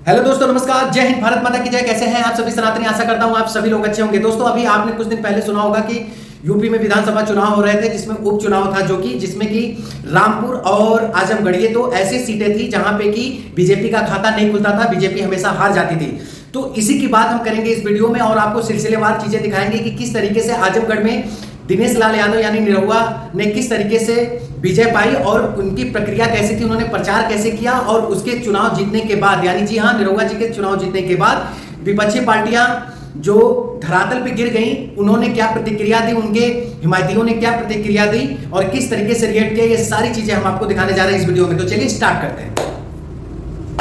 Hello दोस्तों, नमस्कार, जय हिंद, भारत माता की जय। कैसे हैं आप सभी सनातनी? आशा करता हूं आप सभी लोग अच्छे होंगे। दोस्तों, अभी आपने कुछ दिन पहले सुना होगा कि यूपी में विधानसभा चुनाव हो रहे थे, जिसमें उपचुनाव था, जिसमें कि रामपुर और आजमगढ़, ये तो ऐसी सीटें थी जहां पे कि बीजेपी का खाता नहीं खुलता था, बीजेपी हमेशा हार जाती थी। तो इसी की बात हम करेंगे इस वीडियो में और आपको सिलसिलेवार चीजें दिखाएंगे कि किस तरीके से आजमगढ़ में दिनेश लाल यादव यानी निरहुआ ने किस तरीके से विजय पाई और उनकी प्रक्रिया कैसी थी, उन्होंने प्रचार कैसे किया और उसके चुनाव जीतने के बाद, यानी जी हां, निरहुआ जी के चुनाव जीतने के बाद विपक्षी पार्टियां जो धरातल पे गिर गई, उन्होंने क्या प्रतिक्रिया दी, उनके हिमायतियों ने क्या प्रतिक्रिया दी और किस तरीके से रिएक्ट किया, ये सारी चीजें हम आपको दिखाने जा रहे हैं इस वीडियो में। तो चलिए स्टार्ट करते हैं।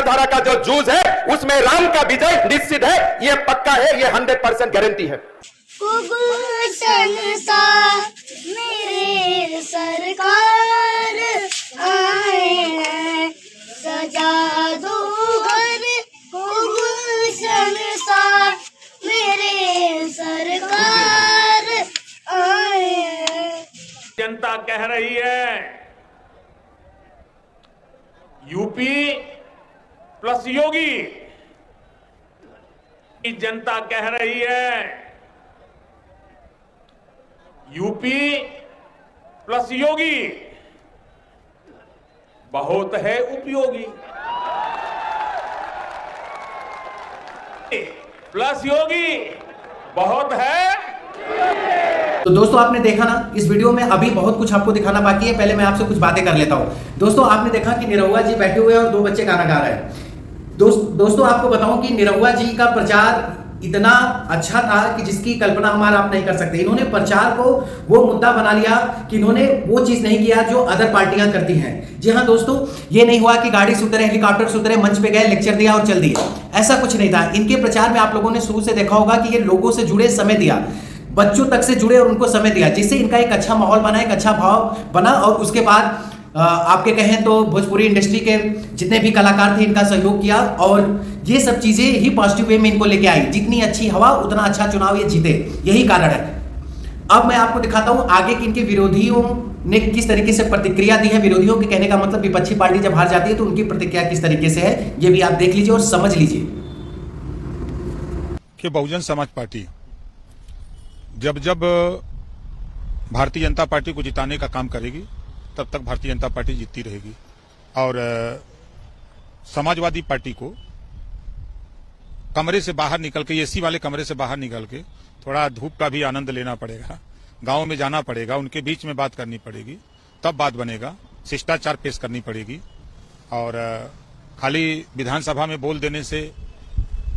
धारा का जो जूझ है उसमें राम का विजय निश्चित है, ये पक्का है, ये 100% गारंटी है। गुलशन सा मेरे सरकार आए हैं, सजा दो घर गुलशन सा मेरे सरकार आए हैं। जनता कह रही है यूपी प्लस योगी की जनता कह रही है यूपी प्लस योगी बहुत है उपयोगी, प्लस योगी बहुत है। तो दोस्तों, आपने देखा ना, इस वीडियो में अभी बहुत कुछ आपको दिखाना बाकी है। पहले मैं आपसे कुछ बातें कर लेता हूं। दोस्तों, आपने देखा कि निरहुआ जी बैठे हुए हैं और दो बच्चे गाना गा रहे हैं। दोस्तों, आपको बताऊं कि निरहुआ जी का प्रचार इतना अच्छा था कि जिसकी कल्पना हमारा आप नहीं कर सकते। इन्होंने प्रचार को वो मुद्दा बना लिया कि इन्होंने वो चीज नहीं किया जो अदर पार्टियां करती हैं। जी हां दोस्तों, ये नहीं हुआ कि गाड़ी से उतरे, हेलीकॉप्टर से उतरे, मंच पे गए, लेक्चर दिया और चल दिए। ऐसा कुछ नहीं था। इनके प्रचार में आप लोगों ने शुरू से देखा होगा कि ये लोगों से जुड़े, समय दिया, बच्चों तक से जुड़े और उनको समय दिया, जिससे इनका एक अच्छा माहौल बना, एक अच्छा भाव बना। और उसके बाद आपके कहें तो भोजपुरी इंडस्ट्री के जितने भी कलाकार थे, इनका सहयोग किया और ये सब चीजें ही पॉजिटिव वे में इनको लेके आई। जितनी अच्छी हवा उतना अच्छा चुनाव ये जीते, यही कारण है। अब मैं आपको दिखाता हूं आगे कि इनके विरोधियों ने किस तरीके से प्रतिक्रिया दी है। विरोधियों के कहने का मतलब विपक्षी पार्टी जब हार जाती है तो उनकी प्रतिक्रिया किस तरीके से है, ये भी आप देख लीजिए और समझ लीजिए। कि बहुजन समाज पार्टी जब जब भारतीय जनता पार्टी को जिताने का काम करेगी तब तक भारतीय जनता पार्टी जीतती रहेगी और समाजवादी पार्टी को कमरे से बाहर निकल के, एसी वाले कमरे से बाहर निकल के थोड़ा धूप का भी आनंद लेना पड़ेगा, गांव में जाना पड़ेगा, उनके बीच में बात करनी पड़ेगी, तब बात बनेगा, शिष्टाचार पेश करनी पड़ेगी। और खाली विधानसभा में बोल देने से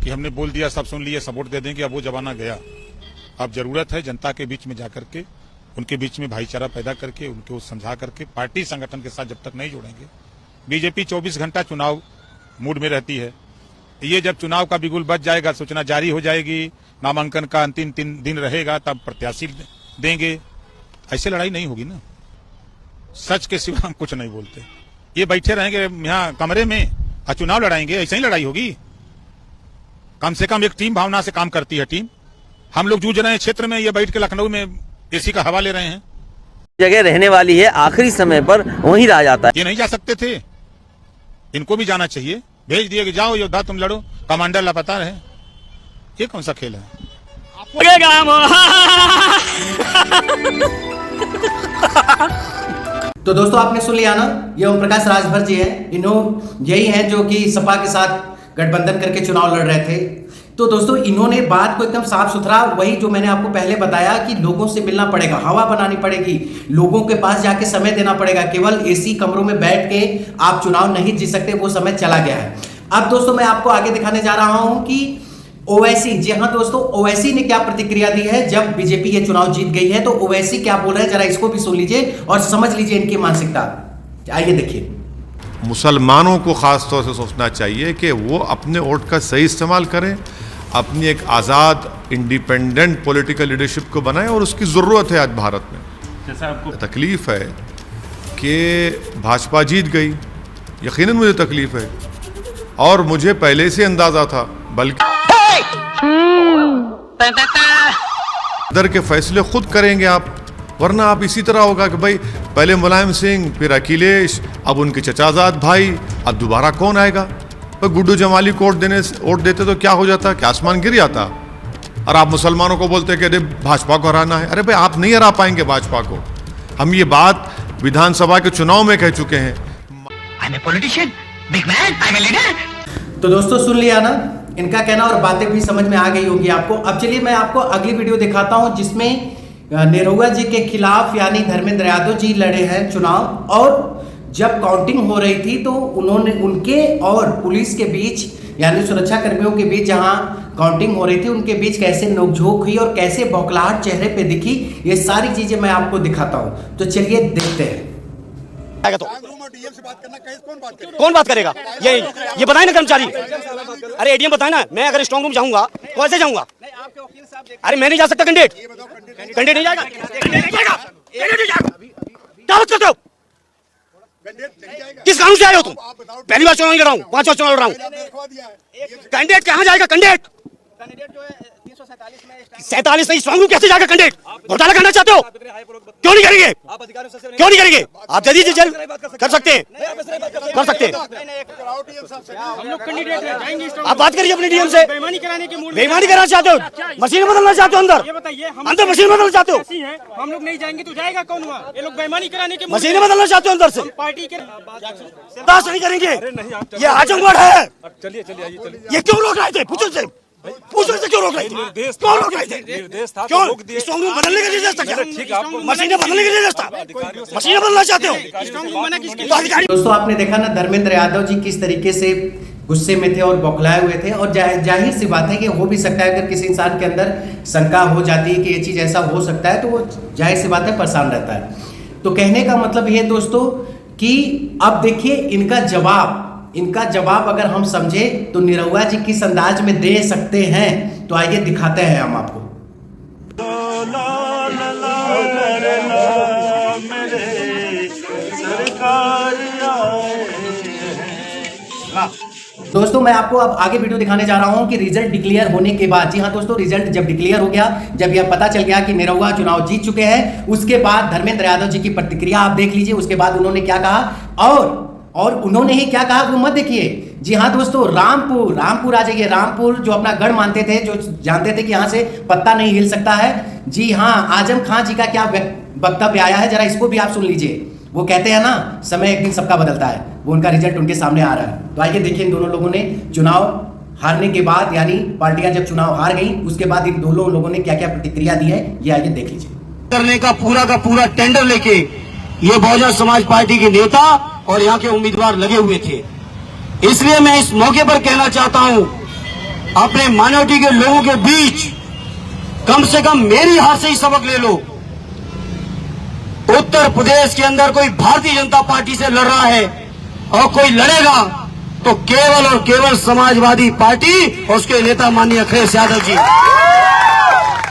कि हमने बोल दिया, सब सुन लिए, सपोर्ट दे देंगे, अब वो जमाना गया। अब जरूरत है जनता के बीच में जाकर के, उनके बीच में भाईचारा पैदा करके, उनको समझा करके, पार्टी संगठन के साथ जब तक नहीं जोड़ेंगे। बीजेपी 24 घंटा चुनाव मूड में रहती है। ये जब चुनाव का बिगुल बज जाएगा, सूचना जारी हो जाएगी, नामांकन का अंतिम दिन रहेगा, तब प्रत्याशी देंगे। ऐसे लड़ाई नहीं होगी ना। सच के सिवा हम कुछ नहीं बोलते। ये बैठे रहेंगे यहाँ कमरे में और चुनाव लड़ाएंगे, ऐसे ही लड़ाई होगी। कम से कम एक टीम भावना से काम करती है टीम। हम लोग जूझ रहे हैं क्षेत्र में, ये बैठ के लखनऊ में एसी का हवा ले रहे हैं। जगह रहने वाली है, आखिरी समय पर वहीं रह जाता है। ये नहीं जा सकते थे, इनको भी जाना चाहिए। भेज दिए कि जाओ योद्धा तुम लड़ो, कमांडर लापता रहे। ये कौन सा खेल है? तो दोस्तों, आपने सुन लिया ना, ये ओम प्रकाश राजभर जी हैं। इन्होंने यही हैं जो कि सपा के साथ गठबंधन करके चुनाव लड़ रहे थे। तो दोस्तों, इन्होंने बात को एकदम साफ सुथरा, वही जो मैंने आपको पहले बताया कि लोगों से मिलना पड़ेगा, हवा बनानी पड़ेगी, लोगों के पास जाके समय देना पड़ेगा। केवल एसी कमरों में बैठ के आप चुनाव नहीं जीत सकते, वो समय चला गया है। अब दोस्तों, मैं आपको आगे दिखाने जा रहा हूं कि ओवैसी, जी हां दोस्तों, ओवैसी ने क्या प्रतिक्रिया दी है जब बीजेपी ये चुनाव जीत गई है। तो ओवैसी क्या बोल रहे हैं, जरा इसको भी सुन लीजिए और समझ लीजिए इनकी मानसिकता। आइए देखिए। मुसलमानों को खास तौर से सोचना चाहिए कि वो अपने वोट का सही इस्तेमाल करें, अपनी एक आज़ाद इंडिपेंडेंट पॉलिटिकल लीडरशिप को बनाएं और उसकी ज़रूरत है आज भारत में। जैसा आपको तकलीफ़ है कि भाजपा जीत गई, यकीनन मुझे तकलीफ़ है और मुझे पहले से अंदाज़ा था, बल्कि दर के फैसले खुद करेंगे आप, वरना आप इसी तरह होगा कि भाई पहले मुलायम सिंह, फिर अखिलेश, अब उनके चचाजाद भाई, अब दोबारा कौन आएगा? तो गुड्डू जमाली को वोट देते तो क्या हो जाता, क्या आसमान गिर जाता। और आप मुसलमानों को बोलते कि अरे भाजपा को हराना है। अरे भाई आप नहीं हरा पाएंगे भाजपा को। हम ये बात विधानसभा के चुनाव में कह चुके हैं। तो दोस्तों सुन लिया ना इनका कहना और बातें भी समझ में आ गई होगी आपको। अब चलिए मैं आपको अगली वीडियो दिखाता हूं जिसमें निरहुआ जी के खिलाफ यानी धर्मेंद्र यादव जी लड़े हैं चुनाव। और जब काउंटिंग हो रही थी तो उन्होंने उनके और पुलिस के बीच यानी सुरक्षा कर्मियों के बीच जहां काउंटिंग हो रही थी उनके बीच कैसे नोकझोंक हुई और कैसे बौखलाहट चेहरे पे दिखी, ये सारी चीजें मैं आपको दिखाता हूं। तो चलिए देखते हैं। तो कौन बात करेगा ये बताए ना कर्मचारी। अरे एडीएम बताए ना। मैं अगर स्ट्रांग रूम जाऊंगा तो ऐसे जाऊंगा। अरे मैं नहीं जा सकता। कैंडिडेट नहीं जाएगा। दावत करते हो किस कानून से आए हो तुम? पहली बार चुनाव नहीं लड़ रहा हूँ, 5 बार चुनाव लड़ रहा हूँ। कैंडिडेट कहाँ जाएगा? कैंडिडेट 47 में स्ट्रांग रूम कैसे जाएगा? कैंडिडेट घोटाला करना चाहते हो? क्यों नहीं करेंगे? क्यों नहीं करेंगे? आप जल्दी जल्द कर सकते हैं, कर सकते हैं। आप बात करिए अपने डीएम से। बेईमानी कराना चाहते हो? मशीन बदलना चाहते हो? अंदर मशीन बदलना चाहते हो? हम लोग नहीं जाएंगे तो जाएगा कौन? हुआ ये लोग बेईमानी कराने के मशीन बदलना चाहते हो अंदर से? पार्टी के बर्दाश्त नहीं करेंगे। ये आजमगढ़ है। ये क्यों रोक रहे थे? पूछो से क्यों रोक रहे थे? क्यों रोक रहे थे? क्यों स्ट्रांग रूम बदलने का निर्देश था क्या? मशीनें बदलने का निर्देश था? मशीनें बदलना चाहते हो? दोस्तों आपने देखा ना धर्मेंद्र यादव जी किस तरीके से गुस्से में थे और बौखलाए हुए थे। और जाहिर सी बात है कि हो भी सकता है अगर किसी इंसान के अंदर शंका हो जाती है कि ये चीज ऐसा हो सकता है तो वो जाहिर सी बात है परेशान रहता है। तो कहने का मतलब ये दोस्तों कि अब देखिए इनका जवाब अगर हम समझे तो निरहुआ जी किस अंदाज में दे सकते हैं। तो आइए दिखाते हैं हम आपको। दोस्तों मैं आपको अब आगे वीडियो दिखाने जा रहा हूं कि रिजल्ट डिक्लेयर होने के बाद, जी हां दोस्तों, रिजल्ट जब डिक्लेयर हो गया, जब यह पता चल गया कि निरहुआ चुनाव जीत चुके हैं, उसके बाद धर्मेंद्र यादव जी की प्रतिक्रिया आप देख लीजिए। उसके बाद उन्होंने क्या कहा और उन्होंने ही क्या कहा वो मत देखिए। जी हाँ दोस्तों, रामपुर आ जाइए। रामपुर जो अपना गढ़ मानते थे, जो जानते थे कि यहाँ से पत्ता नहीं हिल सकता है। जी हाँ, आजम खान जी का क्या वक्तव्य आया है जरा इसको भी आप सुन लीजिए। वो कहते हैं ना समय एक दिन सबका बदलता है, वो उनका रिजल्ट उनके सामने आ रहा है। तो आइए देखिए इन दोनों लोगों ने चुनाव हारने के बाद यानी पार्टियां जब चुनाव हार गई उसके बाद इन दोनों लोगों ने क्या क्या प्रतिक्रिया दी है, ये आइए देख लीजिए। करने का पूरा टेंडर लेके ये बहुजन समाज पार्टी के नेता और यहाँ के उम्मीदवार लगे हुए थे। इसलिए मैं इस मौके पर कहना चाहता हूं, अपने माइनॉरिटी के लोगों के बीच कम से कम मेरी हार से ही सबक ले लो। उत्तर प्रदेश के अंदर कोई भारतीय जनता पार्टी से लड़ रहा है और कोई लड़ेगा तो केवल और केवल समाजवादी पार्टी और उसके नेता माननीय अखिलेश यादव जी।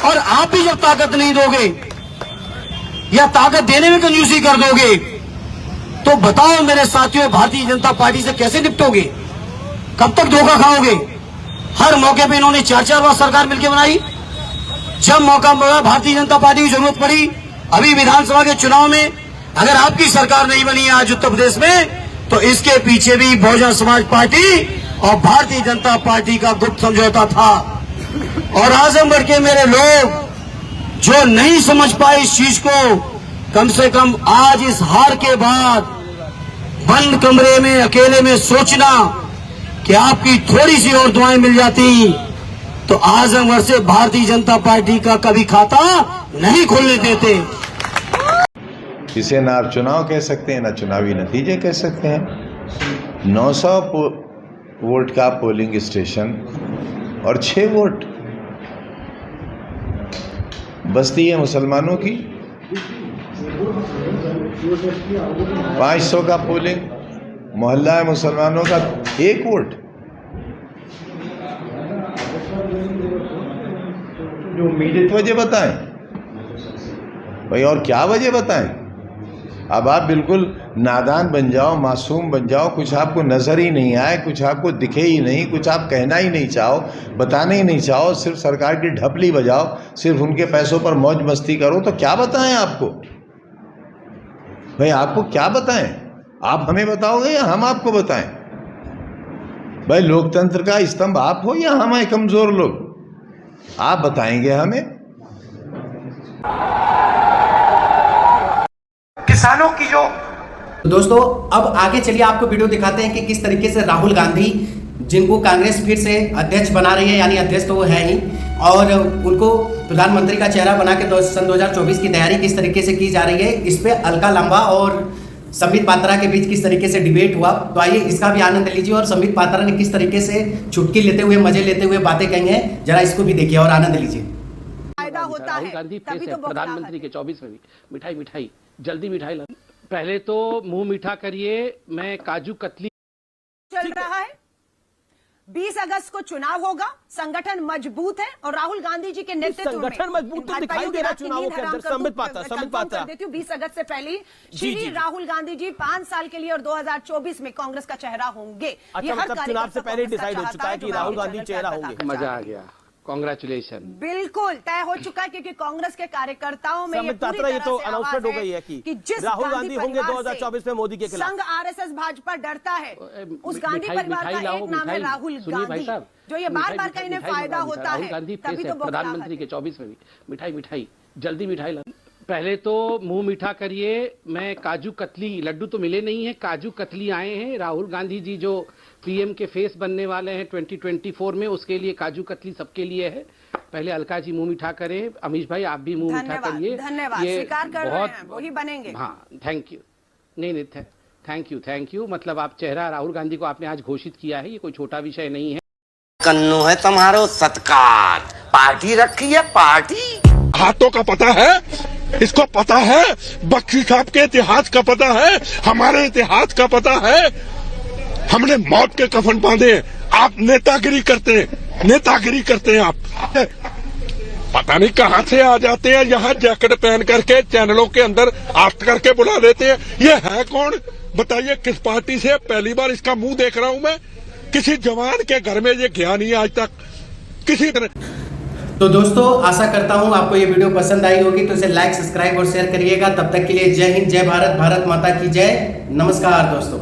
और आप भी जब ताकत नहीं दोगे या ताकत देने में कंजूसी कर दोगे तो बताओ मेरे साथियों, भारतीय जनता पार्टी से कैसे निपटोगे? कब तक धोखा खाओगे? हर मौके पे इन्होंने 4-4 बार सरकार मिलकर बनाई। जब मौका मिला भारतीय जनता पार्टी की जरूरत पड़ी, अभी विधानसभा के चुनाव में अगर आपकी सरकार नहीं बनी है आज उत्तर प्रदेश में, तो इसके पीछे भी बहुजन समाज पार्टी और भारतीय जनता पार्टी का गुप्त समझौता था। और आजमगढ़ के मेरे लोग जो नहीं समझ पाए इस चीज को, कम से कम आज इस हार के बाद बंद कमरे में अकेले में सोचना कि आपकी थोड़ी सी और दुआएं मिल जाती तो आजमगढ़ से भारतीय जनता पार्टी का कभी खाता नहीं खोलने देते। इसे ना आप चुनाव कह सकते हैं ना चुनावी नतीजे कह सकते हैं। 900 वोट का पोलिंग स्टेशन और 6 वोट बस्ती है मुसलमानों की। 500 का पोलिंग मोहल्ला है मुसलमानों का, 1 वोट। वजह बताएं भाई, और क्या वजह बताएं? अब आप बिल्कुल नादान बन जाओ, मासूम बन जाओ, कुछ आपको नजर ही नहीं आए, कुछ आपको दिखे ही नहीं, कुछ आप कहना ही नहीं चाहो, बताने ही नहीं चाहो, सिर्फ सरकार की ढपली बजाओ, सिर्फ उनके पैसों पर मौज मस्ती करो, तो क्या बताएं आपको? भाई आपको क्या बताएं? आप हमें बताओगे या हम आपको बताएं? भाई लोकतंत्र का स्तंभ आप हो या हम हैं कमजोर लोग? आप बताएंगे हमें। किसानों की जो दोस्तों अब आगे चलिए आपको वीडियो दिखाते हैं कि किस तरीके से राहुल गांधी, जिनको कांग्रेस फिर से अध्यक्ष बना रही है, यानी अध्यक्ष तो वो है ही, और उनको प्रधानमंत्री का चेहरा बना के सन 2024 की तैयारी किस तरीके से की जा रही है, इस पे अलका लांबा और संबित पात्रा के बीच किस तरीके से डिबेट हुआ। तो आइए इसका भी आनंद लीजिए और संबित पात्रा ने किस तरीके से चुटकी लेते हुए, मजे लेते हुए बातें कही हैं, जरा इसको भी देखिए और आनंद लीजिए। फायदा होता है, गांधी तभी तो प्रधानमंत्री के 24 में भी मिठाई मिठाई जल्दी मिठाई ला। पहले तो मुंह मीठा करिए, मैं काजू कतली चल रहा है। 20 अगस्त को चुनाव होगा, संगठन मजबूत है और राहुल गांधी जी के नेतृत्व में संगठन मजबूत तो दिखाई दे रहा चुनावों के अंदर। संबित पात्रा देती हूँ 20 अगस्त से पहले श्री राहुल गांधी जी 5 साल के लिए और 2024 में कांग्रेस का चेहरा होंगे। अच्छा, मतलब चुनाव से पहले डिसाइड हो चुका है कि राहुल गांधी चेहरा होंगे। मजा आ गया, कांग्रेचुलेशन। बिल्कुल तय हो चुका है क्योंकि कांग्रेस के कार्यकर्ताओं में ये पूरी ये तरह तो से अनाउंसमेंट हो गई है कि जिस राहुल गांधी होंगे 2024 में मोदी के खिलाफ। संघ आरएसएस भाजपा डरता है उस गांधी परिवार का एक नाम है राहुल गांधी, जो ये बार बार कहने फायदा होता है, तभी तो प्रधानमंत्री के 24 में भी मिठाई मिठाई जल्दी मिठाई ला। पहले तो मुंह मीठा करिए, मैं काजू कतली, लड्डू तो मिले नहीं है, काजू कतली आए हैं। राहुल गांधी जी जो पीएम के फेस बनने वाले हैं 2024 में, उसके लिए काजू कतली सबके लिए है। पहले अलका जी मुंह मीठा करें, अमीश भाई आप भी मुंह मीठा करिए। धन्यवाद, स्वीकार कर रहे हैं, वही बनेंगे। हाँ थैंक यू। नहीं थैंक यू। मतलब आप चेहरा राहुल गांधी को आपने आज घोषित किया है, ये कोई छोटा विषय नहीं है। कन्नू है तुम्हारो सत्कार, पार्टी रखी है पार्टी। हाथों का पता है, इसको पता है, बख्शी साहब के इतिहास का पता है, हमारे इतिहास का पता है। हमने मौत के कफन बांधे, आप नेतागिरी करते हैं आप। पता नहीं कहां से आ जाते हैं, यहाँ जैकेट पहन करके चैनलों के अंदर आर्ट करके बुला देते हैं। ये है कौन बताइए, किस पार्टी से? पहली बार इसका मुंह देख रहा हूं मैं। किसी जवान के घर में ये गया नहीं आज तक किसी तरह। तो दोस्तों आशा करता हूं आपको ये वीडियो पसंद आई होगी, तो इसे लाइक, सब्सक्राइब और शेयर करिएगा। तब तक के लिए जय हिंद, जय भारत, भारत माता की जय। नमस्कार दोस्तों।